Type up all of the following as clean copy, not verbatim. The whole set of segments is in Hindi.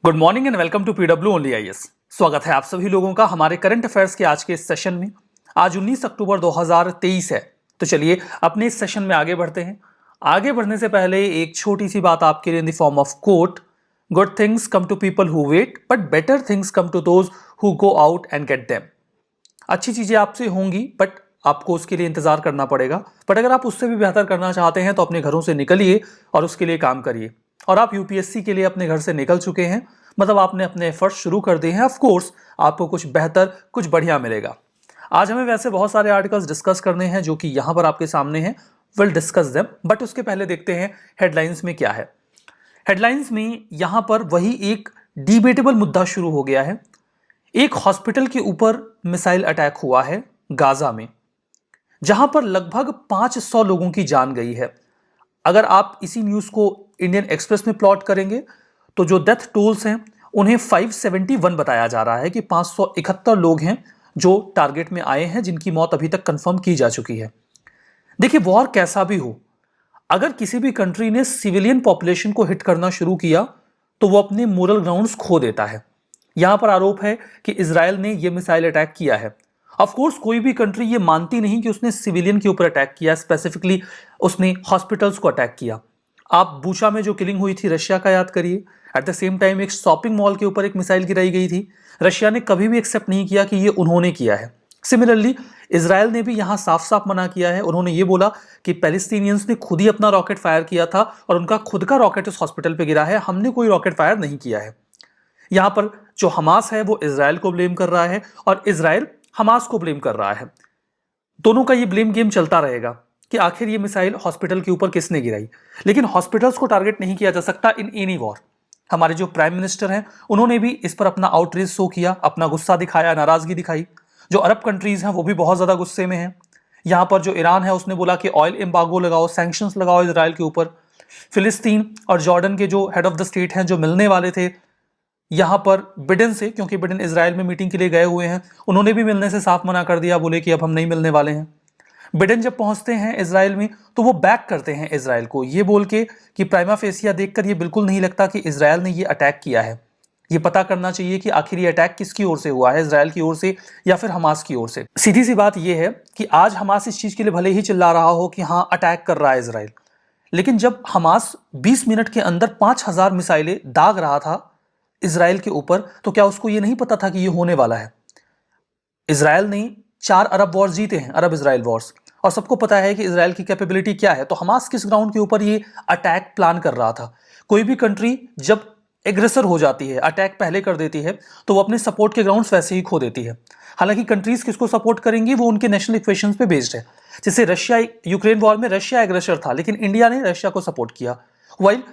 Good morning and welcome to PW only IAS. स्वागत है आप सभी लोगों का हमारे करंट अफेयर्स के आज के इस सेशन में। आज 19 अक्टूबर 2023 है, तो चलिए अपने इस सेशन में आगे बढ़ते हैं। आगे बढ़ने से पहले एक छोटी सी बात आपके लिए in the form of quote. Good things come to people who wait but better things come to those who go out and get them. अच्छी चीजें आपसे होंगी बट आपको उसके लिए इंतजार करना पड़ेगा। बट अगर आप उससे भी बेहतर करना चाहते हैं तो अपने घरों से निकलिए और उसके लिए काम करिए। और आप यूपीएससी के लिए अपने घर से निकल चुके हैं, मतलब आपने अपने एफर्ट्स शुरू कर दिए हैं। ऑफ कोर्स आपको कुछ बेहतर, कुछ बढ़िया मिलेगा। आज हमें वैसे बहुत सारे आर्टिकल्स डिस्कस करने हैं जो कि यहां पर आपके सामने हैं। विल डिस्कस देम, बट उसके पहले देखते हैं हेडलाइंस में क्या है। हेडलाइंस में यहां पर वही एक डिबेटेबल मुद्दा शुरू हो गया है। एक हॉस्पिटल के ऊपर मिसाइल अटैक हुआ है गाजा में, जहां पर लगभग 500 लोगों की जान गई है। अगर आप इसी न्यूज को इंडियन एक्सप्रेस में प्लॉट करेंगे तो जो डेथ टोल्स हैं उन्हें 571 बताया जा रहा है कि 571 लोग हैं जो टारगेट में आए हैं, जिनकी मौत अभी तक कंफर्म की जा चुकी है। देखिए, वॉर कैसा भी हो, अगर किसी भी कंट्री ने सिविलियन पॉपुलेशन को हिट करना शुरू किया तो वो अपने मोरल ग्राउंड्स खो देता है। यहां पर आरोप है कि इजराइल ने यह मिसाइल अटैक किया है। ऑफ कोर्स कोई भी कंट्री ये मानती नहीं कि उसने सिविलियन के ऊपर अटैक किया, स्पेसिफिकली उसने हॉस्पिटल्स को अटैक किया। आप बूचा में जो किलिंग हुई थी रशिया का याद करिए। एट द सेम टाइम एक शॉपिंग मॉल के ऊपर एक मिसाइल गिराई गई थी। रशिया ने कभी भी एक्सेप्ट नहीं किया कि ये उन्होंने किया है। सिमिलरली इजराइल ने भी यहां साफ साफ मना किया है। उन्होंने ये बोला कि पैलेस्टीनियंस ने खुद ही अपना रॉकेट फायर किया था और उनका खुद का रॉकेट उस हॉस्पिटल पे गिरा है, हमने कोई रॉकेट फायर नहीं किया है। यहां पर जो हमास है वो इजराइल को ब्लेम कर रहा है और इजराइल हमास को ब्लेम कर रहा है। दोनों का ये ब्लेम गेम चलता रहेगा कि आखिर ये मिसाइल हॉस्पिटल के ऊपर किसने गिराई। लेकिन हॉस्पिटल्स को टारगेट नहीं किया जा सकता इन एनी वॉर। हमारे जो प्राइम मिनिस्टर हैं उन्होंने भी इस पर अपना आउटरीच शो किया, अपना गुस्सा दिखाया, नाराजगी दिखाई। जो अरब कंट्रीज हैं वो भी बहुत ज्यादा गुस्से में हैं। यहां पर जो ईरान है उसने बोला कि ऑयल एम्बार्गो लगाओ, सैंक्शंस लगाओ इजराइल के ऊपर। फिलिस्तीन और जॉर्डन के जो हेड ऑफ द स्टेट हैं, जो मिलने वाले थे यहां पर बिडेन से, क्योंकि बिडेन इजराइल में मीटिंग के लिए गए हुए हैं, उन्होंने भी मिलने से साफ मना कर दिया, बोले कि अब हम नहीं मिलने वाले हैं। बिडेन जब पहुंचते हैं इजराइल में तो वो बैक करते हैं इजराइल को, ये बोल के कि प्राइमा फेसिया देखकर ये बिल्कुल नहीं लगता कि इजराइल ने ये अटैक किया है। ये पता करना चाहिए कि आखिर ये अटैक किसकी ओर से हुआ है, इजराइल की ओर से या फिर हमास की ओर से। सीधी सी बात ये है कि आज हमास इस चीज के लिए भले ही चिल्ला रहा हो कि हाँ अटैक कर रहा है इजराइल, लेकिन जब हमास 20 मिनट के अंदर 5000 मिसाइलें दाग रहा था इजराइल के ऊपर, तो क्या उसको ये नहीं पता था कि ये होने वाला है। इजराइल ने 4 अरब वॉर्स जीते हैं, अरब इजराइल वॉर्स, और सबको पता है कि इजराइल की कैपेबिलिटी क्या है। तो हमास किस ग्राउंड के ऊपर ये अटैक प्लान कर रहा था। कोई भी कंट्री जब एग्रेसर हो जाती है, अटैक पहले कर देती है, तो वो अपने सपोर्ट के ग्राउंड्स वैसे ही खो देती है। हालांकि कंट्रीज किसको सपोर्ट करेंगी वो उनके नेशनल इक्वेशंस पे बेस्ड है। जैसे रशिया, यूक्रेन वॉर में रशिया एग्रेसर था लेकिन इंडिया ने रशिया को सपोर्ट किया। वाइल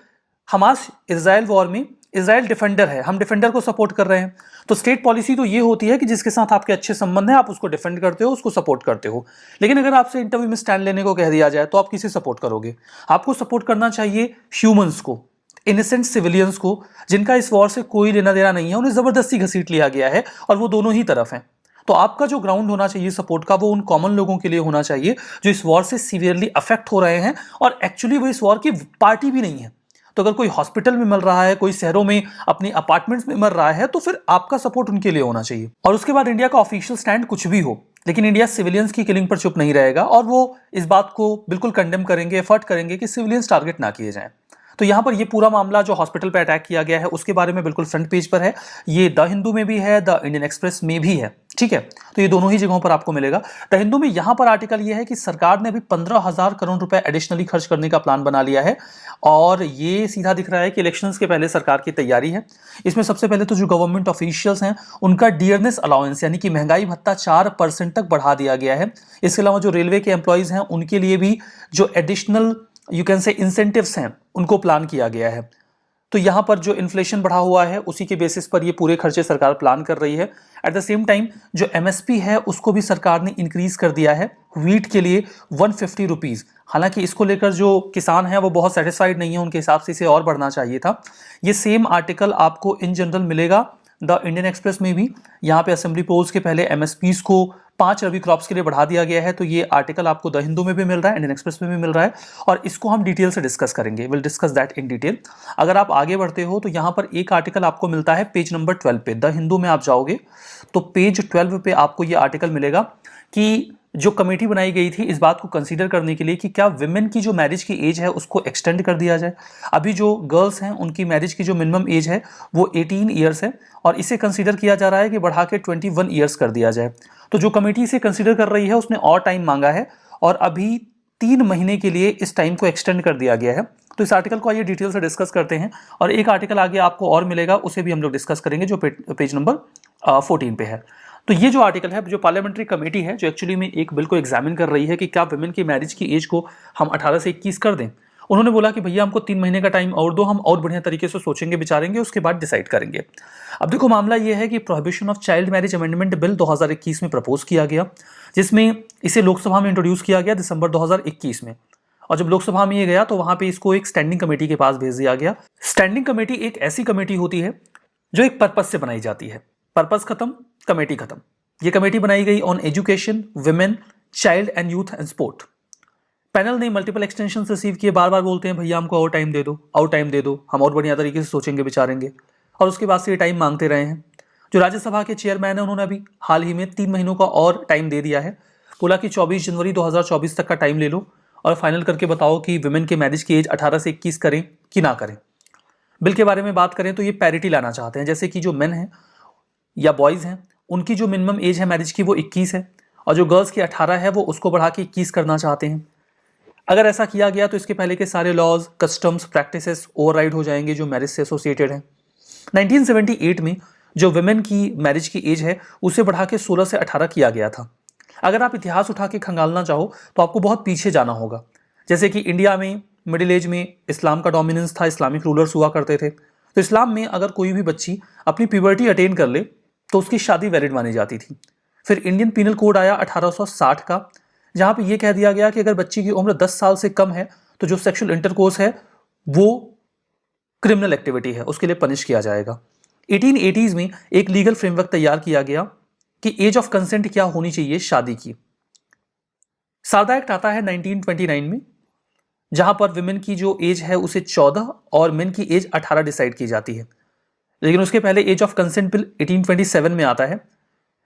हमास इजराइल वॉर में इजराइल डिफेंडर है, हम डिफेंडर को सपोर्ट कर रहे हैं। तो स्टेट पॉलिसी तो ये होती है कि जिसके साथ आपके अच्छे संबंध हैं आप उसको डिफेंड करते हो, उसको सपोर्ट करते हो। लेकिन अगर आपसे इंटरव्यू में स्टैंड लेने को कह दिया जाए तो आप किसे सपोर्ट करोगे? आपको सपोर्ट करना चाहिए ह्यूमंस को, इनोसेंट सिविलियंस को, जिनका इस वॉर से कोई लेना देना नहीं है, उन्हें जबरदस्ती घसीट लिया गया है और वो दोनों ही तरफ हैं। तो आपका जो ग्राउंड होना चाहिए सपोर्ट का, वो उन कॉमन लोगों के लिए होना चाहिए जो इस वॉर से सीवियरली अफेक्ट हो रहे हैं और एक्चुअली वो इस वॉर की पार्टी भी नहीं है। तो अगर कोई हॉस्पिटल में मर रहा है, कोई शहरों में अपनी अपार्टमेंट्स में मर रहा है, तो फिर आपका सपोर्ट उनके लिए होना चाहिए। और उसके बाद इंडिया का ऑफिशियल स्टैंड कुछ भी हो, लेकिन इंडिया सिविलियंस की किलिंग पर चुप नहीं रहेगा और वो इस बात को बिल्कुल कंडेम करेंगे, एफर्ट करेंगे कि सिविलियंस टारगेट ना किए जाएं। तो यहां पर ये पूरा मामला जो हॉस्पिटल पे अटैक किया गया है उसके बारे में बिल्कुल फ्रंट पेज पर है। ये द हिंदू में भी है, द इंडियन एक्सप्रेस में भी है, ठीक है। तो ये दोनों ही जगहों पर आपको मिलेगा। द हिंदू में यहां पर आर्टिकल ये है कि सरकार ने अभी 15,000 करोड़ रुपए एडिशनली खर्च करने का प्लान बना लिया है और ये सीधा दिख रहा है कि इलेक्शंस के पहले सरकार की तैयारी है। इसमें सबसे पहले तो जो गवर्नमेंट ऑफिशियल्स हैं उनका डियरनेस अलाउंस यानी कि महंगाई भत्ता 4% तक बढ़ा दिया गया है। इसके अलावा जो रेलवे के एम्प्लॉइज हैं उनके लिए भी जो additional you can say incentives हैं उनको प्लान किया गया है। तो यहां पर जो इन्फ्लेशन बढ़ा हुआ है उसी के बेसिस पर ये पूरे खर्चे सरकार प्लान कर रही है। एट द सेम टाइम जो एमएसपी है उसको भी सरकार ने इंक्रीज कर दिया है व्हीट के लिए 150 रुपीज। हालांकि इसको लेकर जो किसान हैं वो बहुत सेटिस्फाइड नहीं है, उनके हिसाब से इसे और बढ़ना चाहिए था। ये सेम आर्टिकल आपको इन जनरल मिलेगा द इंडियन एक्सप्रेस में भी यहाँ पे असेंबली पोल्स के पहले एमएसपीज को 5 रबी क्रॉप्स के लिए बढ़ा दिया गया है। तो ये आर्टिकल आपको द हिंदू में भी मिल रहा है, इंडियन एक्सप्रेस में भी मिल रहा है, और इसको हम डिटेल से डिस्कस करेंगे। Will discuss that in detail. अगर आप आगे बढ़ते हो तो यहाँ पर एक आर्टिकल आपको मिलता है पेज नंबर 12 पे। द हिंदू में आप जाओगे तो पेज 12 पे आपको ये आर्टिकल मिलेगा कि जो कमेटी बनाई गई थी इस बात को कंसीडर करने के लिए कि क्या विमेन की जो मैरिज की एज है उसको एक्सटेंड कर दिया जाए। अभी जो गर्ल्स हैं उनकी मैरिज की जो मिनिमम एज है वो 18 ईयर्स है, और इसे कंसीडर किया जा रहा है कि बढ़ा के 21 ईयर्स कर दिया जाए। तो जो कमेटी इसे कंसीडर कर रही है उसने और टाइम मांगा है, और अभी 3 महीने के लिए इस टाइम को एक्सटेंड कर दिया गया है। तो इस आर्टिकल को आइए डिटेल से डिस्कस करते हैं, और एक आर्टिकल आगे आपको और मिलेगा, उसे भी हम लोग डिस्कस करेंगे जो पेज नंबर 14 पे है। तो ये जो आर्टिकल है, जो पार्लियामेंट्री कमेटी है जो एक्चुअली में एक बिल को एग्जामिन कर रही है कि क्या वुमेन की मैरिज की एज को हम 18 से 21 कर दें, उन्होंने बोला कि भैया हमको 3 महीने का टाइम और दो, हम और बढ़िया तरीके से सोचेंगे विचारेंगे, उसके बाद डिसाइड करेंगे। अब देखो मामला ये है कि prohibition of child marriage amendment bill 2021 में प्रपोज किया गया, जिसमें इसे लोकसभा में इंट्रोड्यूस किया गया दिसंबर 2021 में, और जब लोकसभा में ये गया तो वहां पे इसको एक स्टैंडिंग कमेटी के पास भेज दिया गया। स्टैंडिंग कमेटी एक ऐसी कमेटी होती है जो एक पर्पस से बनाई जाती है। पर्पस खत्म, कमेटी खत्म। ये कमेटी बनाई गई on education, women, child and youth and sport. Panel ने मल्टीपल एक्सटेंशन रिसीव किए, बार बार बोलते हैं भैया हमको और टाइम दे दो, और टाइम दे दो, हम और बढ़िया तरीके से सोचेंगे विचारेंगे, और उसके बाद से ये टाइम मांगते रहे हैं। जो राज्यसभा के चेयरमैन है उन्होंने अभी हाल ही में 3 महीनों का और टाइम दे दिया है, बोला कि 24 जनवरी 2024 तक का टाइम ले लो और फाइनल करके बताओ कि विमेन के मैरिज की एज 18 से 21 करें कि ना करें। बिल के बारे में बात करें तो ये पैरिटी लाना चाहते हैं, जैसे कि जो मेन हैं या बॉयज़ हैं उनकी जो मिनिमम एज है मैरिज की वो 21 है, और जो गर्ल्स की 18 है वो उसको बढ़ा के 21 करना चाहते हैं। अगर ऐसा किया गया तो इसके पहले के सारे लॉज, कस्टम्स, प्रैक्टिसेस ओवरराइड हो जाएंगे जो मैरिज से एसोसिएटेड हैं। 1978 में जो वुमेन की मैरिज की एज है उसे बढ़ा के 16 से 18 किया गया था। अगर आप इतिहास उठा के खंगालना चाहो तो आपको बहुत पीछे जाना होगा, जैसे कि इंडिया में मिडिल एज में इस्लाम का डोमिनेंस था, इस्लामिक रूलर्स हुआ करते थे। तो इस्लाम में अगर कोई भी बच्ची अपनी प्यूबर्टी अटेन कर ले तो उसकी शादी वैलिड मानी जाती थी। फिर इंडियन पीनल कोड आया 1860 का, जहाँ पे ये कह दिया गया कि अगर बच्ची की उम्र 10 साल से कम है तो जो सेक्सुअल इंटरकोर्स है वो क्रिमिनल एक्टिविटी है, उसके लिए पनिश किया जाएगा। 1880s में एक लीगल फ्रेमवर्क तैयार किया गया कि एज ऑफ कंसेंट क्या होनी चाहिए शादी की। सारदा एक्ट आता है 1929 में, जहां पर विमेन की जो एज है उसे 14 और मेन की एज 18 डिसाइड की जाती है। लेकिन उसके पहले एज ऑफ कंसेंट बिल 1827 में आता है,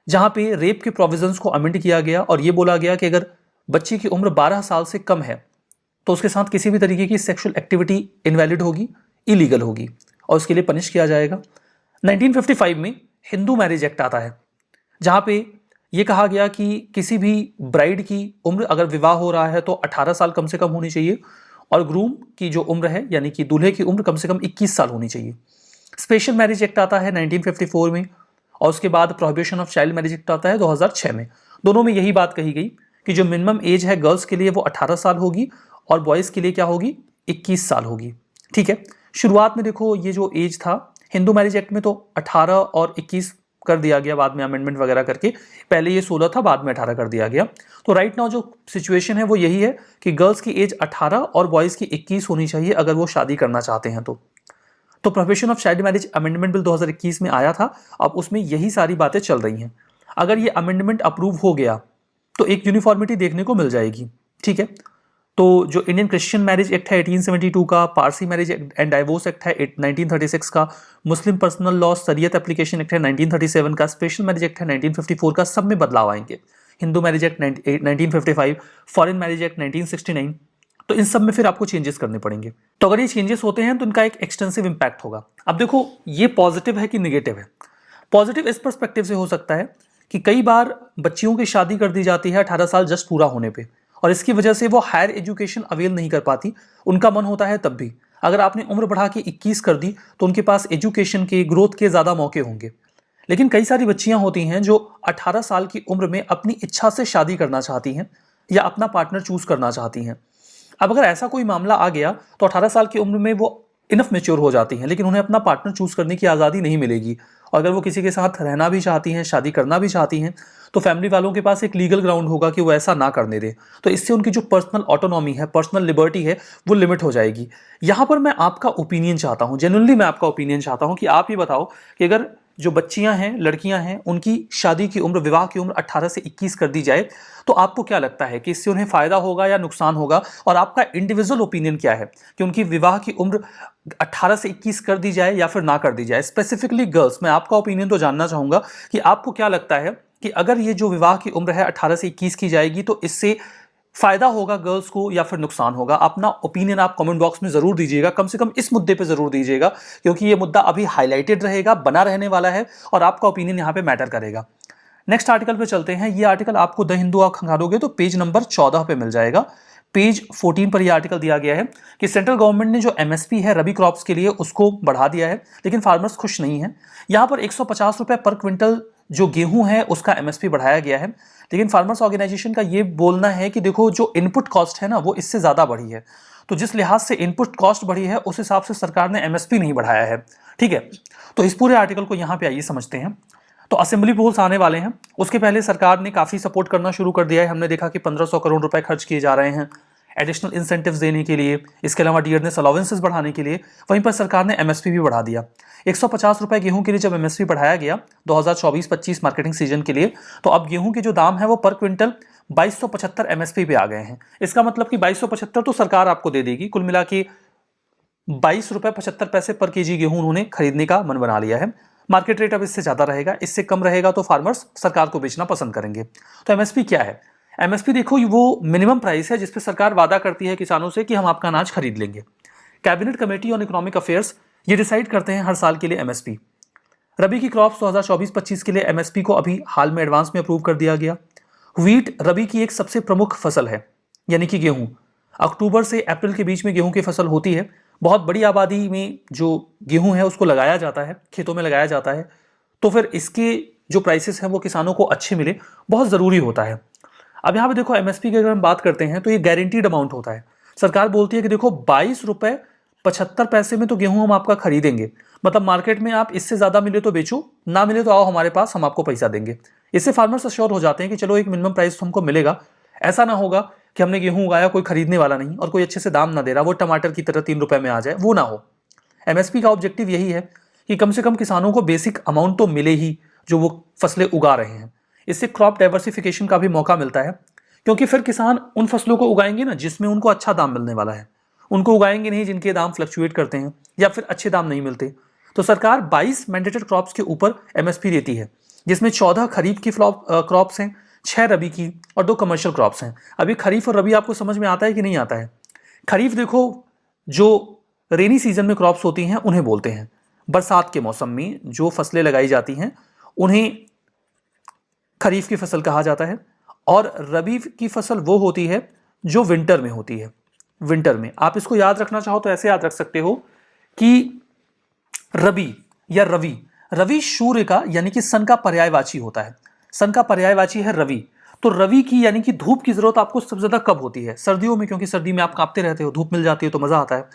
जहां पे रेप के प्रोविजंस को अमेंड किया गया और ये बोला गया कि अगर बच्ची की उम्र 12 साल से कम है तो उसके साथ किसी भी तरीके की सेक्सुअल एक्टिविटी इनवैलिड होगी, इलीगल होगी, और उसके लिए पनिश किया जाएगा। 1955 में हिंदू मैरिज एक्ट आता है, जहां पे ये कहा गया कि किसी भी ब्राइड की उम्र अगर विवाह हो रहा है तो 18 साल कम से कम होनी चाहिए, और ग्रूम की जो उम्र है यानी कि दूल्हे की उम्र कम से कम 21 साल होनी चाहिए। स्पेशल मैरिज एक्ट आता है 1954 में, और उसके बाद prohibition of child marriage act आता है 2006 में। दोनों में यही बात कही गई कि जो मिनिमम एज है गर्ल्स के लिए वो 18 साल होगी और बॉयज़ के लिए क्या होगी, 21 साल होगी। ठीक है, शुरुआत में देखो ये जो एज था हिंदू मैरिज एक्ट में तो 18 और 21 कर दिया गया, बाद में अमेंडमेंट वगैरह करके, पहले ये 16 था बाद में 18 कर दिया गया। तो राइट नाउ जो सिचुएशन है वो यही है कि गर्ल्स की एज 18 और बॉयज़ की 21 होनी चाहिए अगर वो शादी करना चाहते हैं तो prohibition of child marriage amendment bill 2021 में आया था, अब उसमें यही सारी बातें चल रही हैं। अगर ये अमेंडमेंट अप्रूव हो गया तो एक यूनिफॉर्मिटी देखने को मिल जाएगी। ठीक है, तो जो इंडियन क्रिश्चियन मैरिज एक्ट है 1872 का, Parsi marriage and divorce act है 1936 का, मुस्लिम पर्सनल लॉ शरीयत एप्लीकेशन एक्ट है 1937 का, स्पेशल मैरिज एक्ट है 1954 का, सब में बदलाव आएंगे। Hindu marriage act 1955, foreign marriage act 1969, तो इन सब में फिर आपको चेंजेस करने पड़ेंगे। तो अगर ये चेंजेस होते हैं तो इनका एक एक्सटेंसिव इंपैक्ट होगा। अब देखो ये पॉजिटिव है कि निगेटिव है। पॉजिटिव इस पर्सपेक्टिव से हो सकता है कि कई बार बच्चियों की शादी कर दी जाती है 18 साल जस्ट पूरा होने पे, और इसकी वजह से वो हायर एजुकेशन अवेल नहीं कर पाती, उनका मन होता है तब भी। अगर आपने उम्र बढ़ा के 21 कर दी तो उनके पास एजुकेशन के, ग्रोथ के ज़्यादा मौके होंगे। लेकिन कई सारी बच्चियां होती हैं जो 18 साल की उम्र में अपनी इच्छा से शादी करना चाहती हैं या अपना पार्टनर चूज करना चाहती हैं। अब अगर ऐसा कोई मामला आ गया तो 18 साल की उम्र में वो इनफ मैच्योर हो जाती हैं, लेकिन उन्हें अपना पार्टनर चूज करने की आज़ादी नहीं मिलेगी। और अगर वो किसी के साथ रहना भी चाहती हैं, शादी करना भी चाहती हैं, तो फैमिली वालों के पास एक लीगल ग्राउंड होगा कि वो ऐसा ना करने दें। तो इससे उनकी जो पर्सनल ऑटोनॉमी है, पर्सनल लिबर्टी है, वो लिमिट हो जाएगी। यहाँ पर मैं आपका ओपिनियन चाहता हूँ, जेन्युइनली मैं आपका ओपिनियन चाहता हूँ कि आप ये बताओ कि अगर जो बच्चियां हैं, लड़कियां हैं, उनकी शादी की उम्र, विवाह की उम्र 18 से 21 कर दी जाए, तो आपको क्या लगता है कि इससे उन्हें फायदा होगा या नुकसान होगा? और आपका इंडिविजुअल ओपिनियन क्या है कि उनकी विवाह की उम्र 18 से 21 कर दी जाए या फिर ना कर दी जाए? स्पेसिफिकली गर्ल्स, मैं आपका ओपिनियन तो जानना चाहूंगा कि आपको क्या लगता है कि अगर ये जो विवाह की उम्र है 18 से 21 की जाएगी तो इससे फायदा होगा गर्ल्स को या फिर नुकसान होगा? अपना ओपिनियन आप कमेंट बॉक्स में जरूर दीजिएगा, कम से कम इस मुद्दे पे जरूर दीजिएगा, क्योंकि ये मुद्दा अभी हाईलाइटेड रहेगा, बना रहने वाला है और आपका ओपिनियन यहां पे मैटर करेगा। नेक्स्ट आर्टिकल पे चलते हैं। ये आर्टिकल आपको द हिंदू आप खंगालोगे तो पेज नंबर 14 पे मिल जाएगा। पेज 14 पर यह आर्टिकल दिया गया है कि सेंट्रल गवर्नमेंट ने जो एमएसपी है रबी क्रॉप्स के लिए उसको बढ़ा दिया है, लेकिन फार्मर्स खुश नहीं है। यहां पर 150 रुपए पर क्विंटल जो गेहूं है उसका एमएसपी बढ़ाया गया है, लेकिन फार्मर्स ऑर्गेनाइजेशन का ये बोलना है कि देखो जो इनपुट कॉस्ट है ना वो इससे ज्यादा बढ़ी है, तो जिस लिहाज से इनपुट कॉस्ट बढ़ी है उस हिसाब से सरकार ने एमएसपी नहीं बढ़ाया है। ठीक है, तो इस पूरे आर्टिकल को यहां पे आइए समझते हैं। तो असेंबली पोल्स आने वाले हैं, उसके पहले सरकार ने काफी सपोर्ट करना शुरू कर दिया है। हमने देखा कि 1500 करोड़ रुपए खर्च किए जा रहे हैं एडिशनल इंसेंटिव्स देने के लिए, इसके अलावा डियरनेस अलाउंसेस बढ़ाने के लिए। वहीं पर सरकार ने एमएसपी भी बढ़ा दिया। 150 रुपए गेहूं के लिए जब एमएसपी बढ़ाया गया 2024-25 मार्केटिंग सीजन के लिए, तो अब गेहूं के जो दाम है वो पर क्विंटल 2275 एमएसपी पे आ गए हैं। इसका मतलब कि 2275 तो सरकार आपको दे देगी, कुल मिला के 22 रुपए 75 पैसे पर केजी गेहूं उन्होंने खरीदने का मन बना लिया है। मार्केट रेट अब इससे ज्यादा रहेगा, इससे कम रहेगा तो फार्मर्स सरकार को बेचना पसंद करेंगे। तो एमएसपी क्या है? एमएसपी देखो वो मिनिमम प्राइस है जिसपे सरकार वादा करती है किसानों से कि हम आपका अनाज खरीद लेंगे। Cabinet committee on economic affairs ये डिसाइड करते हैं हर साल के लिए एमएसपी। रबी की क्रॉप्स 2024-25 के लिए एमएसपी को अभी हाल में एडवांस में अप्रूव कर दिया गया। व्हीट रबी की एक सबसे प्रमुख फसल है, यानी कि गेहूं। अक्टूबर से अप्रैल के बीच में गेहूं की फसल होती है। बहुत बड़ी आबादी में जो गेहूं है उसको लगाया जाता है, खेतों में लगाया जाता है, तो फिर इसके जो प्राइसेस हैं वो किसानों को अच्छे मिले, बहुत ज़रूरी होता है। अब यहाँ पे देखो एमएसपी की अगर हम बात करते हैं तो ये गारंटीड अमाउंट होता है। सरकार बोलती है कि देखो 22 रुपए 75 पैसे में तो गेहूं हम आपका खरीदेंगे, मतलब मार्केट में आप इससे ज्यादा मिले तो बेचो, ना मिले तो आओ हमारे पास, हम आपको पैसा देंगे। इससे फार्मर्स अश्योर हो जाते हैं कि चलो एक मिनिमम प्राइस हमको मिलेगा। ऐसा ना होगा कि हमने गेहूं उगाया, कोई खरीदने वाला नहीं और कोई अच्छे से दाम ना दे रहा, वो टमाटर की तरह 3 रुपए में आ जाए, वो ना हो। एमएसपी का ऑब्जेक्टिव यही है कि कम से कम किसानों को बेसिक अमाउंट तो मिले ही जो वो फसलें उगा रहे हैं। इससे क्रॉप डाइवर्सिफिकेशन का भी मौका मिलता है, क्योंकि फिर किसान उन फसलों को उगाएंगे ना जिसमें उनको अच्छा दाम मिलने वाला है, उनको उगाएंगे नहीं जिनके दाम फ्लक्चुएट करते हैं या फिर अच्छे दाम नहीं मिलते। तो सरकार 22 मैंडेटेड क्रॉप्स के ऊपर एमएसपी देती है, जिसमें 14 खरीफ की क्रॉप्स हैं, 6 रबी की और 2 कमर्शियल क्रॉप्स हैं। अभी खरीफ और रबी आपको समझ में आता है कि नहीं आता है? खरीफ देखो जो रेनी सीजन में क्रॉप्स होती हैं उन्हें बोलते हैं, बरसात के मौसम में जो फसलें लगाई जाती हैं उन्हें खरीफ की फसल कहा जाता है। और रबी की फसल वो होती है जो विंटर में होती है। विंटर में आप इसको याद रखना चाहो तो ऐसे याद रख सकते हो कि रबी या रवि, रवि सूर्य का यानी कि सन का पर्यायवाची होता है। सन का पर्यायवाची है रवि। तो रवि की यानी कि धूप की जरूरत आपको सबसे ज्यादा कब होती है? सर्दियों में, क्योंकि सर्दी में आप कांपते रहते हो, धूप मिल जाती है तो मजा आता है।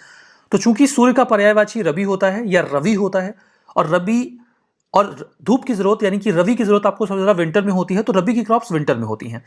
तो चूंकि सूर्य का पर्यायवाची रबी होता है या रवि होता है, और रबी और धूप की जरूरत यानी कि रवि की जरूरत आपको सबसे ज्यादा विंटर में होती है, तो रबी की क्रॉप्स विंटर में होती हैं।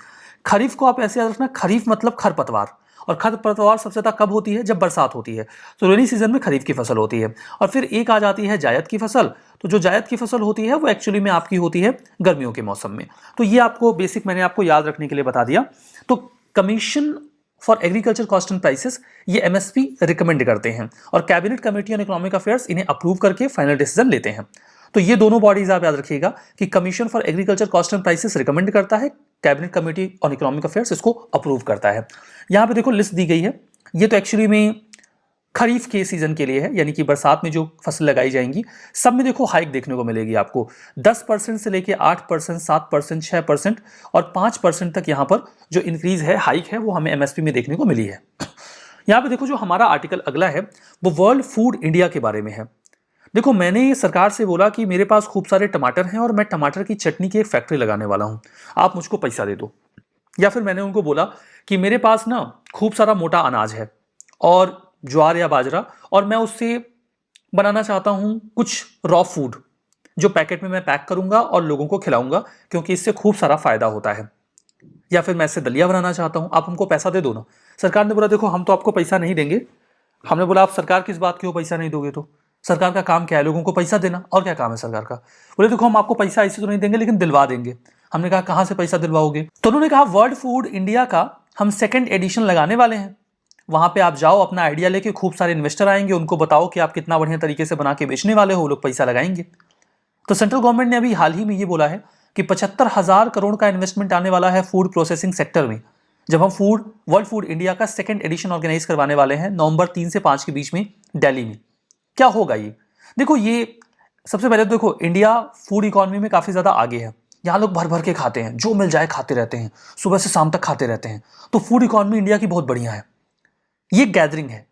खरीफ को आप ऐसे याद रखना, खरीफ मतलब खरपतवार, और खरपतवार सबसे ज्यादा कब होती है? जब बरसात होती है। तो रेनी सीजन में खरीफ की फसल होती है। और फिर एक आ जाती है जायद की फसल। तो जो जायद की फसल होती है वो एक्चुअली में आपकी होती है गर्मियों के मौसम में। तो ये आपको बेसिक मैंने आपको याद रखने के लिए बता दिया। तो commission for agriculture cost and prices ये एमएसपी रिकमेंड करते हैं, और cabinet committee on economic affairs इन्हें अप्रूव करके फाइनल डिसीजन लेते हैं। तो ये दोनों बॉडीज आप याद रखिएगा कि commission for agriculture cost and prices recommend करता है, cabinet committee on economic affairs इसको अप्रूव करता है। यहां पे देखो लिस्ट दी गई है। ये तो एक्चुअली में खरीफ के सीजन के लिए है, यानी कि बरसात में जो फसल लगाई जाएंगी सब में देखो हाइक देखने को मिलेगी आपको। 10% से लेके 8%, 7%, 6% और 5% तक यहाँ पर जो इंक्रीज है, हाइक है, वो हमें एमएसपी में देखने को मिली है। यहाँ पे देखो जो हमारा आर्टिकल अगला है वो वर्ल्ड फूड इंडिया के बारे में है। देखो मैंने सरकार से बोला कि मेरे पास खूब सारे टमाटर हैं और मैं टमाटर की चटनी की एक फैक्ट्री लगाने वाला हूं, आप मुझको पैसा दे दो। या फिर मैंने उनको बोला कि मेरे पास ना खूब सारा मोटा अनाज है और ज्वार या बाजरा, और मैं उससे बनाना चाहता हूं कुछ रॉ फूड जो पैकेट में मैं पैक करूंगा और लोगों को खिलाऊंगा, क्योंकि इससे खूब सारा फायदा होता है। या फिर मैं इससे दलिया बनाना चाहता हूं, आप हमको पैसा दे दो ना। सरकार ने बोला देखो हम तो आपको पैसा नहीं देंगे। हमने बोला आप सरकार किस बात की हो पैसा नहीं दोगे? तो सरकार का काम क्या है? लोगों को पैसा देना। और क्या काम है सरकार का? बोले देखो हम आपको पैसा ऐसे तो नहीं देंगे लेकिन दिलवा देंगे। हमने कहा कहां से पैसा दिलवाओगे? तो उन्होंने कहा वर्ल्ड फूड इंडिया का हम सेकंड एडिशन लगाने वाले हैं, वहां पे आप जाओ, अपना आइडिया लेके, खूब सारे इन्वेस्टर आएंगे, उनको बताओ कि आप कितना बढ़िया तरीके से बना के बेचने वाले हो, वो लोग पैसा लगाएंगे। तो सेंट्रल गवर्नमेंट ने अभी हाल ही में ये बोला है कि 75,000 करोड़ का इन्वेस्टमेंट आने वाला है फूड प्रोसेसिंग सेक्टर में, जब हम वर्ल्ड फूड इंडिया का सेकंड एडिशन ऑर्गेनाइज करवाने वाले हैं नवंबर 3 से 5 के बीच में दिल्ली में। क्या होगा ये? देखो, ये सबसे पहले तो देखो, इंडिया फूड इकोनॉमी में काफी ज्यादा आगे है। यहाँ लोग भर भर के खाते हैं, जो मिल जाए खाते रहते हैं, सुबह से शाम तक खाते रहते हैं। तो फूड इकोनॉमी इंडिया की बहुत बढ़िया है। ये गैदरिंग है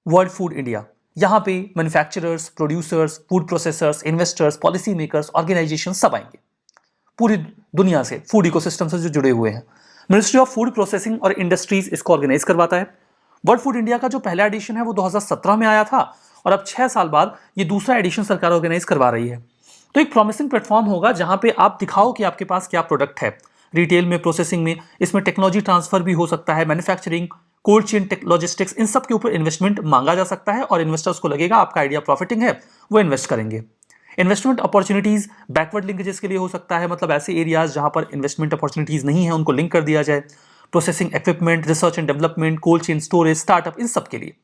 वर्ल्ड फूड इंडिया। यहाँ पे manufacturers, producers, food processors, investors, policy makers, organisation सब आएंगे पूरी दुनिया से, फूड इकोसिस्टम से जो जुड़े हुए हैं। मिनिस्ट्री ऑफ फूड प्रोसेसिंग और इंडस्ट्रीज इसको ऑर्गेनाइज करवाता है। वर्ल्ड फूड इंडिया का जो पहला एडिशन है वो 2017 में आया था और अब 6 साल बाद ये दूसरा एडिशन सरकार ऑर्गेनाइज करवा रही है। तो एक प्रॉमिसिंग प्लेटफॉर्म होगा जहां पे आप दिखाओ कि आपके पास क्या प्रोडक्ट है, रिटेल में, प्रोसेसिंग में, इसमें टेक्नोलॉजी ट्रांसफर भी हो सकता है, मैन्युफैक्चरिंग, कोल्ड चेन, लॉजिस्टिक्स, इन सब के ऊपर इन्वेस्टमेंट मांगा जा सकता है और इन्वेस्टर्स को लगेगा आपका आइडिया प्रॉफिटिंग है, वो इन्वेस्ट करेंगे। इन्वेस्टमेंट अपॉर्चुनिटीज बैकवर्ड लिंकेजेस के लिए हो सकता है, मतलब ऐसे एरियाज जहां पर इन्वेस्टमेंट अपॉर्चुनिटीज नहीं है उनको लिंक कर दिया जाए। Processing equipment, research and development, cold chain, storage, startup, इन सब के लिए।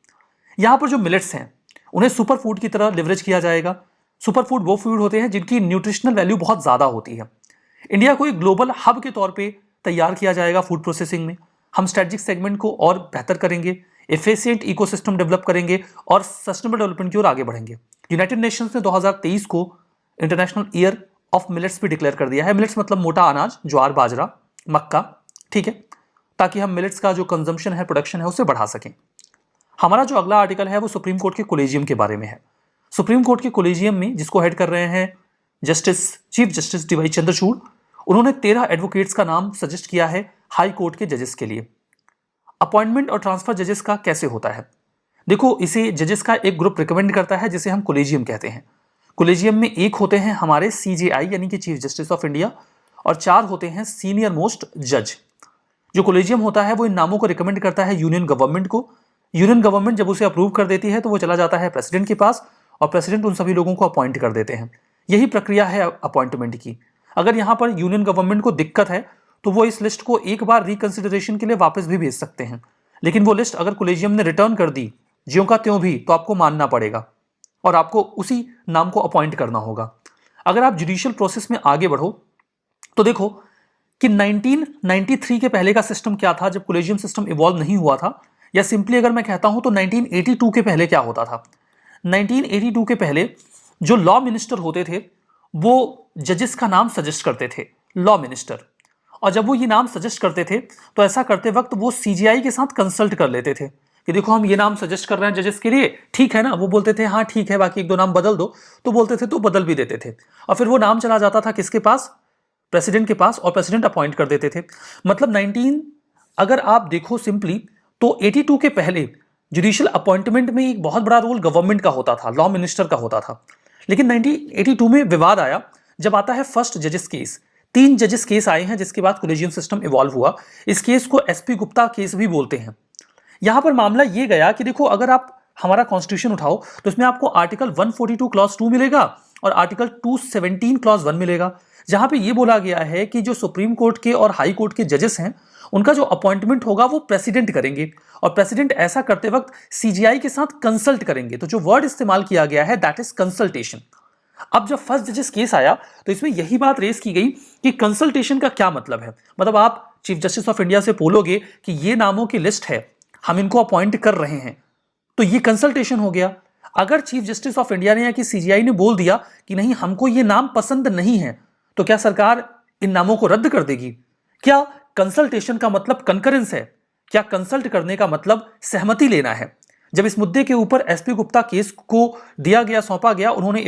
यहां पर जो मिलेट्स हैं उन्हें सुपर फूड की तरह लिवरेज किया जाएगा। सुपर फूड वो फूड होते हैं जिनकी न्यूट्रिशनल वैल्यू बहुत ज्यादा होती है। इंडिया को एक ग्लोबल हब के तौर पे तैयार किया जाएगा फूड प्रोसेसिंग में। हम स्ट्रेटेजिक सेगमेंट को और बेहतर करेंगे, एफिशिएंट इकोसिस्टम डेवलप करेंगे और सस्टेनेबल डेवलपमेंट की ओर आगे बढ़ेंगे। यूनाइटेड नेशंस ने 2023 को इंटरनेशनल ईयर ऑफ मिलेट्स भी डिक्लेयर कर दिया है। मिलेट्स मतलब मोटा अनाज, ज्वार, बाजरा, मक्का, ठीक है, ताकि हम मिलेट्स का जो कंजम्पशन है, प्रोडक्शन है, उसे बढ़ा सकें। हमारा जो अगला आर्टिकल है वो सुप्रीम कोर्ट के कोलेजियम के बारे में है। सुप्रीम कोर्ट के कोलेजियम में, जिसको हेड कर रहे हैं चीफ जस्टिस डीवाई चंद्रचूड़, उन्होंने 13 एडवोकेट्स का नाम सजेस्ट किया है हाई कोर्ट के जजेस के लिए। अपॉइंटमेंट और ट्रांसफर जजेस का कैसे होता है? देखो, इसे जजेस का एक ग्रुप रिकमेंड करता है जिसे हम कोलेजियम कहते हैं। कोलेजियम में एक होते हैं हमारे CJI यानी कि चीफ जस्टिस ऑफ इंडिया और 4 होते हैं सीनियर मोस्ट जज। जो कोलेजियम होता है वो इन नामों को रिकमेंड करता है यूनियन गवर्नमेंट को। यूनियन गवर्नमेंट जब उसे अप्रूव कर देती है तो वो चला जाता है प्रेसिडेंट के पास और प्रेसिडेंट उन सभी लोगों को अपॉइंट कर देते हैं। यही प्रक्रिया है अपॉइंटमेंट की। अगर यहां पर यूनियन गवर्नमेंट को दिक्कत है तो वो इस लिस्ट को एक बार रिकंसिडरेशन के लिए वापस भी भेज सकते हैं, लेकिन वो लिस्ट अगर कोलेजियम ने रिटर्न कर दी ज्यों का त्यों भी, तो आपको मानना पड़ेगा और आपको उसी नाम को अपॉइंट करना होगा। अगर आप जुडिशियल प्रोसेस में आगे बढ़ो तो देखो कि 1993 के पहले का सिस्टम क्या था जब कोलेजियम सिस्टम इवॉल्व नहीं हुआ था, या सिंपली अगर मैं कहता हूं तो 1982 के पहले क्या होता था। 1982 के पहले जो लॉ मिनिस्टर होते थे वो जजेस का नाम सजेस्ट करते थे, लॉ मिनिस्टर। और जब वो ये नाम सजेस्ट करते थे तो ऐसा करते वक्त वो CJI के साथ कंसल्ट कर लेते थे कि देखो हम ये नाम सजेस्ट कर रहे हैं जजेस के लिए, ठीक है ना? वो बोलते थे हाँ ठीक है, बाकी 1-2 नाम बदल दो, तो बोलते थे तो बदल भी देते थे। और फिर वो नाम चला जाता था किसके पास? प्रेसिडेंट के पास, और प्रेसिडेंट अपॉइंट कर देते थे। मतलब 19 अगर आप देखो सिंपली तो 82 के पहले जुडिशियल अपॉइंटमेंट में एक बहुत बड़ा रोल गवर्नमेंट का होता था, लॉ मिनिस्टर का होता था। लेकिन 1982 में विवाद आया जब आता है फर्स्ट जजेस केस। 3 जजेस केस आए हैं जिसके बाद कोलेजियम सिस्टम इवॉल्व हुआ। इस केस को SP गुप्ता केस भी बोलते हैं। यहां पर मामला ये गया कि देखो अगर आप हमारा कॉन्स्टिट्यूशन उठाओ तो इसमें आपको आर्टिकल 142 क्लॉज 2 मिलेगा और आर्टिकल 217 क्लॉज 1 मिलेगा, जहां पे ये बोला गया है कि जो सुप्रीम कोर्ट के और हाई कोर्ट के जजेस हैं उनका जो अपॉइंटमेंट होगा वो प्रेसिडेंट करेंगे और प्रेसिडेंट ऐसा करते वक्त CJI के साथ कंसल्ट करेंगे। तो जो वर्ड इस्तेमाल किया गया है दैट इज कंसल्टेशन। अब जब फर्स्ट जजेस केस आया तो इसमें यही बात रेस की गई कि कंसल्टेशन का क्या मतलब है। मतलब आप चीफ जस्टिस ऑफ इंडिया से बोलोगे कि ये नामों की लिस्ट है, हम इनको अपॉइंट कर रहे हैं, तो ये कंसल्टेशन हो गया। अगर चीफ जस्टिस ऑफ इंडिया ने या कि CJI ने बोल दिया कि नहीं हमको ये नाम पसंद नहीं है, तो क्या सरकार इन नामों को रद्द कर देगी? क्या कंसल्टेशन का मतलब कंकरेंस है? क्या कंसल्ट करने का मतलब सहमति लेना है? जब इस मुद्दे के ऊपर SP गुप्ता केस को दिया गया, सौंपा गया, उन्होंने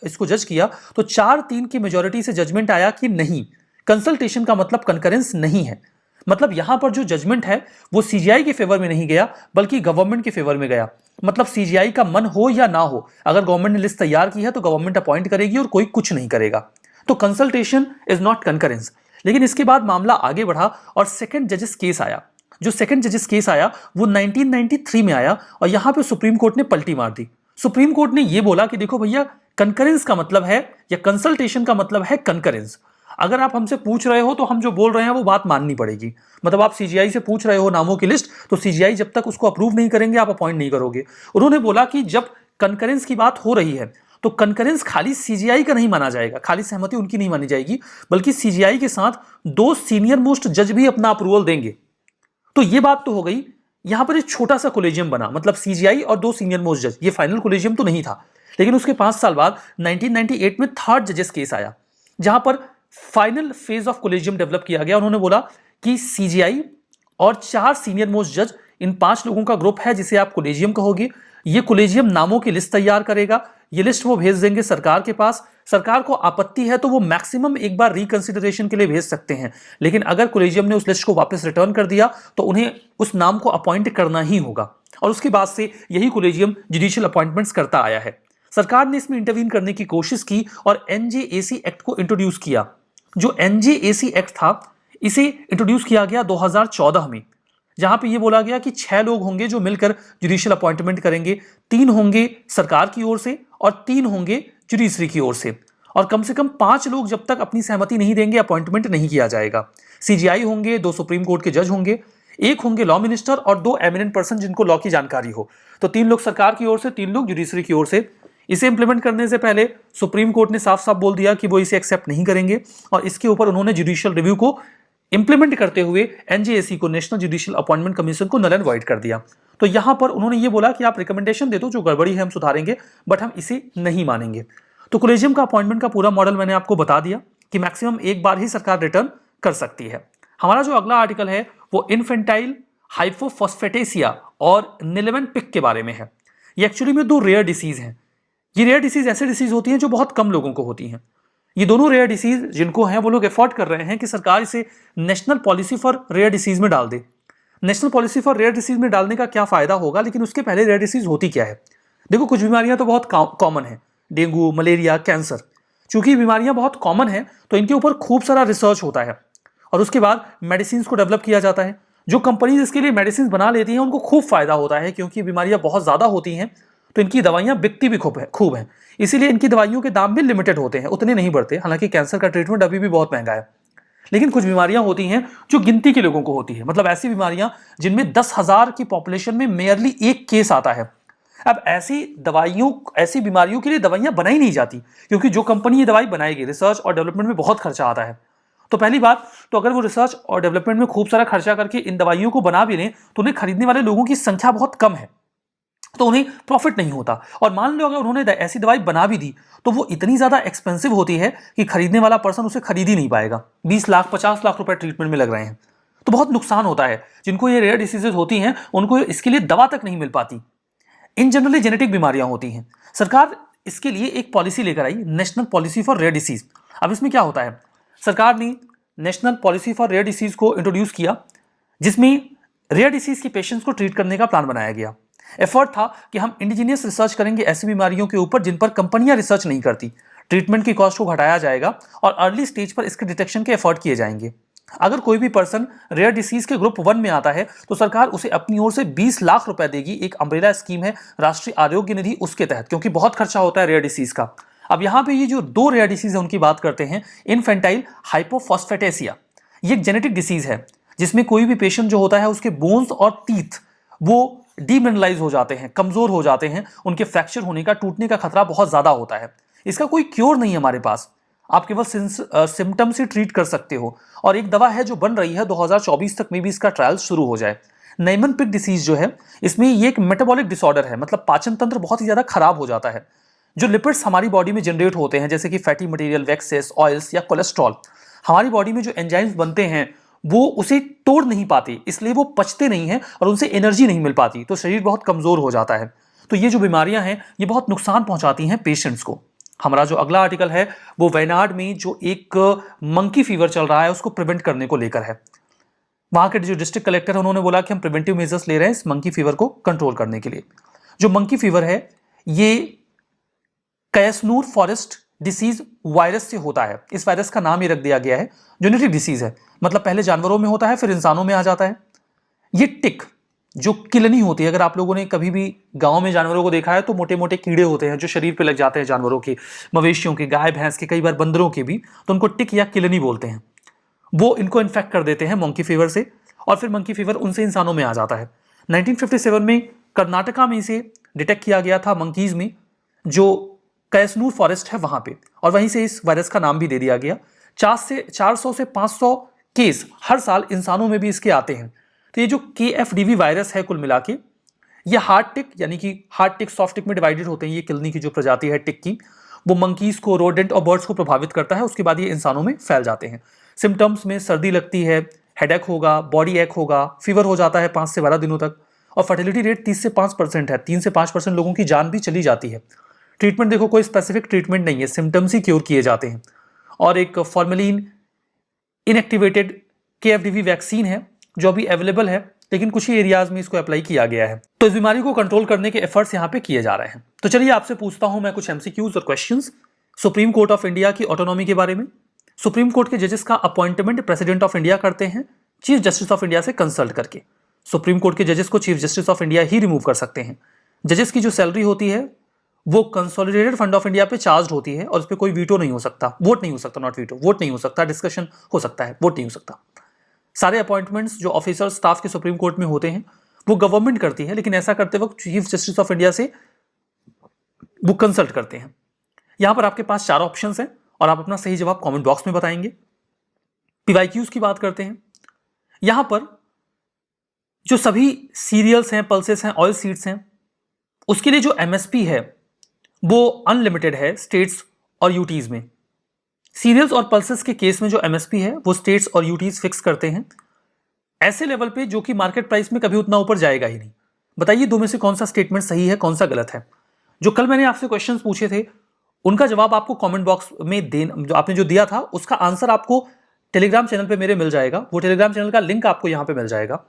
इसको जज किया तो 4-3 की मेजॉरिटी से जजमेंट आया कि नहीं, कंसल्टेशन का मतलब कंकरेंस नहीं है। मतलब यहां पर जो जजमेंट है वो CJI के फेवर में नहीं गया बल्कि गवर्नमेंट के फेवर में गया। मतलब CJI का मन हो या ना हो, अगर गवर्नमेंट ने लिस्ट तैयार की है तो गवर्नमेंट अपॉइंट करेगी और कोई कुछ नहीं करेगा। तो कंसल्टेशन इज नॉट कंकरेंस। लेकिन इसके बाद मामला आगे बढ़ा और सेकंड जजेस केस आया। जो सेकंड जजेस केस आया वो 1993 में आया और यहां पे सुप्रीम कोर्ट ने पलटी मार दी। सुप्रीम कोर्ट ने यह बोला कि देखो भैया, कंकरेंस का मतलब है या कंसल्टेशन का मतलब है कंकरेंस। अगर आप हमसे पूछ रहे हो तो हम जो बोल रहे हैं वो बात माननी पड़ेगी। मतलब आप सीजीआई से पूछ रहे हो नामों की लिस्ट, तो सीजीआई जब तक उसको अप्रूव नहीं करेंगे आप अपॉइंट नहीं करोगे। उन्होंने बोला कि जब कंकरेंस की बात हो रही है तो कंकरेंस खाली सीजीआई का नहीं माना जाएगा, खाली सहमति उनकी नहीं मानी जाएगी, बल्कि सीजीआई के साथ 2 सीनियर मोस्ट जज भी अपना अप्रूवल देंगे। तो ये बात तो हो गई। यहां पर एक छोटा सा कोलेजियम बना, मतलब सीजीआई और 2 सीनियर मोस्ट जज। ये फाइनल कोलेजियम तो नहीं था, लेकिन उसके 5 साल बाद 1998 में थर्ड जजेस केस आया, जहां पर final phase of collegium develop किया गया। उन्होंने बोला कि सीजीआई और 4 सीनियर मोस्ट जज, इन 5 लोगों का ग्रुप है जिसे आप कोलेजियम कहोगे। ये कोलेजियम नामों की लिस्ट तैयार करेगा। ये लिस्ट वो भेज देंगे सरकार के पास। सरकार को आपत्ति है तो वो मैक्सिमम एक बार रिकंसिडरेशन के लिए भेज सकते हैं, लेकिन अगर कोलेजियम ने उस लिस्ट को वापस रिटर्न कर दिया तो उन्हें उस नाम को अपॉइंट करना ही होगा। और उसके बाद से यही कोलेजियम जुडिशियल अपॉइंटमेंट्स करता आया है। सरकार ने इसमें इंटरवीन करने की कोशिश की और एनजेएसी एक्ट को इंट्रोड्यूस किया। जो एनजेएसी एक्ट था, इसे इंट्रोड्यूस किया गया 2014 में, जहां पे ये बोला गया कि 6 लोग होंगे जो मिलकर जुडिशियल अपॉइंटमेंट करेंगे। 3 होंगे सरकार की ओर से और 3 होंगे जुडिशरी की ओर से, और कम से कम 5 लोग जब तक अपनी सहमति नहीं देंगे अपॉइंटमेंट नहीं किया जाएगा। सीजीआई होंगे, 2 सुप्रीम कोर्ट के जज होंगे, 1 होंगे लॉ मिनिस्टर और 2 एमिनेंट पर्सन जिनको लॉ की जानकारी हो। तो 3 लोग सरकार की ओर से, 3 लोग जुडिशरी की ओर से। इसे इंप्लीमेंट करने से पहले सुप्रीम कोर्ट ने साफ साफ बोल दिया कि वो इसे एक्सेप्ट नहीं करेंगे, और इसके ऊपर उन्होंने जुडिशियल रिव्यू को इंप्लीमेंट करते हुए एनजेएसी को, नेशनल जुडिशियल अपॉइंटमेंट कमीशन को, नल एंड वॉइड कर दिया। तो यहां पर उन्होंने ये बोला कि आप रिकमेंडेशन दे दो, जो गड़बड़ी है हम सुधारेंगे, बट हम इसे नहीं मानेंगे। तो कोलेजियम का अपॉइंटमेंट का पूरा मॉडल मैंने आपको बता दिया कि मैक्सिमम एक बार ही सरकार रिटर्न कर सकती है। हमारा जो अगला आर्टिकल है वो इन्फेंटाइल हाइपोफॉस्फेटेसिया और निलेवेंपिक के बारे में है। ये एक्चुअली में 2 रेयर डिसीज हैं। ये रेयर डिसीज ऐसे डिसीज होती हैं जो बहुत कम लोगों को होती हैं। ये दोनों रेयर डिसीज जिनको हैं वो लोग एफोर्ड कर रहे हैं कि सरकार इसे national policy for rare disease में डाल दे। National policy for rare disease में डालने का क्या फायदा होगा, लेकिन उसके पहले रेयर डिसीज होती क्या है। देखो, कुछ बीमारियां तो बहुत कॉमन है, डेंगू, मलेरिया, कैंसर। चूंकि बीमारियां बहुत कॉमन है तो इनके ऊपर खूब सारा रिसर्च होता है और उसके बाद मेडिसिन को डेवलप किया जाता है। जो कंपनीज इसके लिए मेडिसिन बना लेती हैं उनको खूब फायदा होता है, क्योंकि बीमारियां बहुत ज्यादा होती हैं तो इनकी दवाइयां बिकती भी खूब हैं। इसीलिए इनकी दवाइयों के दाम भी लिमिटेड होते हैं, उतने नहीं बढ़ते। हालांकि कैंसर का ट्रीटमेंट अभी भी बहुत महंगा है। लेकिन कुछ बीमारियां होती हैं जो गिनती के लोगों को होती है, मतलब ऐसी बीमारियां जिनमें 10,000 की पॉपुलेशन में मेयरली 1 केस आता है। अब ऐसी बीमारियों के लिए दवाइयां बनाई नहीं जाती, क्योंकि जो कंपनी ये दवाई बनाएगी, रिसर्च और डेवलपमेंट में बहुत खर्चा आता है। तो पहली बात तो अगर वो रिसर्च और डेवलपमेंट में खूब सारा खर्चा करके इन दवाइयों को बना भी लें तो उन्हें खरीदने वाले लोगों की संख्या बहुत कम है, तो उन्हें प्रॉफिट नहीं होता। और मान लो अगर उन्होंने ऐसी दवाई बना भी दी तो वो इतनी ज्यादा एक्सपेंसिव होती है कि खरीदने वाला पर्सन उसे खरीद ही नहीं पाएगा। 20 लाख 50 लाख रुपए ट्रीटमेंट में लग रहे हैं, तो बहुत नुकसान होता है। जिनको ये रेयर डिसीजेज होती हैं उनको इसके लिए दवा तक नहीं मिल पाती। इन जनरली जेनेटिक बीमारियां होती हैं। सरकार इसके लिए एक पॉलिसी लेकर आई, national policy for rare disease. अब इसमें क्या होता है, सरकार ने national policy for rare disease को इंट्रोड्यूस किया, जिसमें रेयर डिसीज के पेशेंट्स को ट्रीट करने का प्लान बनाया गया। एफर्ट था कि हम इंडिजिनियस रिसर्च करेंगे ऐसी बीमारियों के ऊपर जिन पर कंपनियां रिसर्च नहीं करती। ट्रीटमेंट की कॉस्ट को घटाया जाएगा और अर्ली स्टेज पर इसके डिटेक्शन के एफर्ट किए जाएंगे। अगर कोई भी पर्सन रेयर डिसीज के ग्रुप 1 में आता है तो सरकार उसे अपनी ओर से 20 लाख रुपए देगी। एक अम्ब्रेला स्कीम है राष्ट्रीय आरोग्य निधि, उसके तहत, क्योंकि बहुत खर्चा होता है रेयर डिसीज का। अब यहां पे ये जो 2 रेयर डिसीज है उनकी बात करते हैं। इन्फेंटाइल हाइपोफॉस्फेटेसिया, ये एक जेनेटिक डिसीज है जिसमें कोई भी पेशेंट जो होता है उसके बोन्स और टीथ वो डीमिनरलाइज हो जाते हैं, कमजोर हो जाते हैं, उनके फ्रैक्चर होने का, टूटने का खतरा बहुत ज्यादा होता है। इसका कोई क्योर नहीं है हमारे पास, आप केवल सिम्टम से ट्रीट कर सकते हो। और एक दवा है जो बन रही है, 2024 तक में भी इसका ट्रायल शुरू हो जाए। नेमनपिक डिसीज जो है, इसमें ये एक मेटाबॉलिक डिसऑर्डर है, मतलब पाचन तंत्र बहुत ही ज्यादा खराब हो जाता है। जो लिपिड्स हमारी बॉडी में जनरेट होते हैं, जैसे कि फैटी मटेरियल, वैक्सेस, ऑयल्स या कोलेस्ट्रॉल, हमारी बॉडी में जो एंजाइम्स बनते हैं वो उसे तोड़ नहीं पाते, इसलिए वो पचते नहीं हैं और उनसे एनर्जी नहीं मिल पाती, तो शरीर बहुत कमजोर हो जाता है। तो ये जो बीमारियां हैं ये बहुत नुकसान पहुंचाती हैं पेशेंट्स को। हमारा जो अगला आर्टिकल है वो वायनाड में जो एक मंकी फीवर चल रहा है उसको प्रिवेंट करने को लेकर है। वहां के जो डिस्ट्रिक्ट कलेक्टर है उन्होंने बोला कि हम प्रिवेंटिव मेजर्स ले रहे हैं इस मंकी फीवर को कंट्रोल करने के लिए। जो मंकी फीवर है ये कैसनूर फॉरेस्ट डिसीज वायरस से होता है। इस वायरस का नाम ये रख दिया गया है, जेनेटिक डिसीज है, मतलब पहले जानवरों में होता है फिर इंसानों में आ जाता है। ये टिक जो किलनी होती है, अगर आप लोगों ने कभी भी गांव में जानवरों को देखा है तो मोटे मोटे कीड़े होते हैं जो शरीर पे लग जाते हैं जानवरों के, मवेशियों के, गाय भैंस के, कई बार बंदरों के भी, तो उनको टिक या किलनी बोलते हैं। वो इनको इन्फेक्ट कर देते हैं मंकी फीवर से, और फिर मंकी फीवर उनसे इंसानों में आ जाता है। 1957 में कर्नाटका में इसे डिटेक्ट किया गया था मंकीज में, जो कैसनूर फॉरेस्ट है वहां पे, और वहीं से इस वायरस का नाम भी दे दिया गया। 400 से 500 केस हर साल इंसानों में भी इसके आते हैं। तो ये जो KFDV वायरस है कुल मिला के, ये हार्ड टिक यानी कि हार्ड टिक सॉफ्ट टिक में डिवाइडेड होते हैं। ये किलनी की जो प्रजाति है टिक की, वो मंकीज को, रोडेंट और बर्ड्स को प्रभावित करता है, उसके बाद ये इंसानों में फैल जाते हैं। सिम्टम्स में सर्दी लगती है, हेडेक होगा, बॉडी एक होगा, फीवर हो जाता है 5 से 12 दिनों तक, और फर्टिलिटी रेट 30 से 5% है। 3 से 5% लोगों की जान भी चली जाती है। ट्रीटमेंट देखो, कोई स्पेसिफिक ट्रीटमेंट नहीं है, सिम्टम्स ही क्योर किए जाते हैं। और एक फॉर्मेलिन इनएक्टिवेटेड KFDV वैक्सीन है जो अभी अवेलेबल है, लेकिन कुछ ही एरियाज में इसको अप्लाई किया गया है। तो इस बीमारी को कंट्रोल करने के एफर्ट्स यहाँ पे किए जा रहे हैं। तो चलिए आपसे पूछता हूं मैं कुछ MCQs और questions supreme court of India की ऑटोनॉमी के बारे में। सुप्रीम कोर्ट के जजेस का अपॉइंटमेंट प्रेसिडेंट ऑफ इंडिया करते हैं चीफ जस्टिस ऑफ इंडिया से कंसल्ट करके। सुप्रीम कोर्ट के जजेस को chief justice of India he remove कर सकते हैं। जजेस की जो सैलरी होती है वो कंसोलिडेटेड फंड ऑफ इंडिया पे चार्ज होती है, और उस पर कोई वीटो नहीं हो सकता, वोट नहीं हो सकता, नॉट वीटो, वोट नहीं हो सकता, डिस्कशन हो सकता है, वोट नहीं हो सकता। सारे अपॉइंटमेंट्स जो ऑफिसर स्टाफ के सुप्रीम कोर्ट में होते हैं वो गवर्नमेंट करती है, लेकिन ऐसा करते वक्त चीफ जस्टिस ऑफ इंडिया से वो कंसल्ट करते हैं। यहां पर आपके पास 4 ऑप्शन हैं और आप अपना सही जवाब कमेंट बॉक्स में बताएंगे। PYQs की बात करते हैं। यहां पर जो सभी सीरियल्स हैं, पल्सेस हैं, ऑयल सीड्स हैं, उसके लिए जो MSP है वो अनलिमिटेड है स्टेट्स और यूटीज में। सीरियल्स और पल्सेस के केस में जो MSP है वो स्टेट्स और यूटीज फिक्स करते हैं ऐसे लेवल पे जो कि मार्केट प्राइस में कभी उतना ऊपर जाएगा ही नहीं। बताइए दो में से कौन सा स्टेटमेंट सही है, कौन सा गलत है। जो कल मैंने आपसे क्वेश्चंस पूछे थे उनका जवाब आपको कमेंट बॉक्स में देना, जो आपने जो दिया था उसका आंसर आपको टेलीग्राम चैनल पे मेरे मिल जाएगा। वो टेलीग्राम चैनल का लिंक आपको यहां पे मिल जाएगा,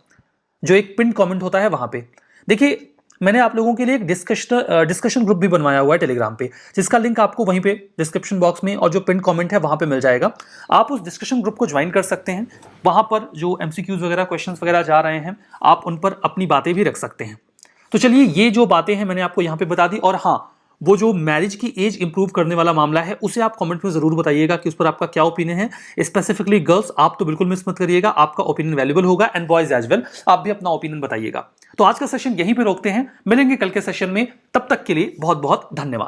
जो एक पिन कमेंट होता है वहां पे। देखिए मैंने आप लोगों के लिए एक डिस्कशन ग्रुप भी बनवाया हुआ है टेलीग्राम पे, जिसका लिंक आपको वहीं पे डिस्क्रिप्शन बॉक्स में और जो पिन कमेंट है वहां पे मिल जाएगा। आप उस डिस्कशन ग्रुप को ज्वाइन कर सकते हैं। वहां पर जो MCQs वगैरह, क्वेश्चंस वगैरह जा रहे हैं, आप उन पर अपनी बातें भी रख सकते हैं। तो चलिए ये जो बातें हैं मैंने आपको यहाँ पे बता दी। और हाँ, वो जो मैरिज की एज इंप्रूव करने वाला मामला है उसे आप कमेंट में जरूर बताइएगा कि उस पर आपका क्या ओपिनियन है। स्पेसिफिकली गर्ल्स आप तो बिल्कुल मिस मत करिएगा, आपका ओपिनियन वैल्यूएबल होगा, एंड बॉयज एज वेल, आप भी अपना ओपिनियन बताइएगा। तो आज का सेशन यहीं पे रोकते हैं, मिलेंगे कल के सेशन में, तब तक के लिए बहुत बहुत धन्यवाद।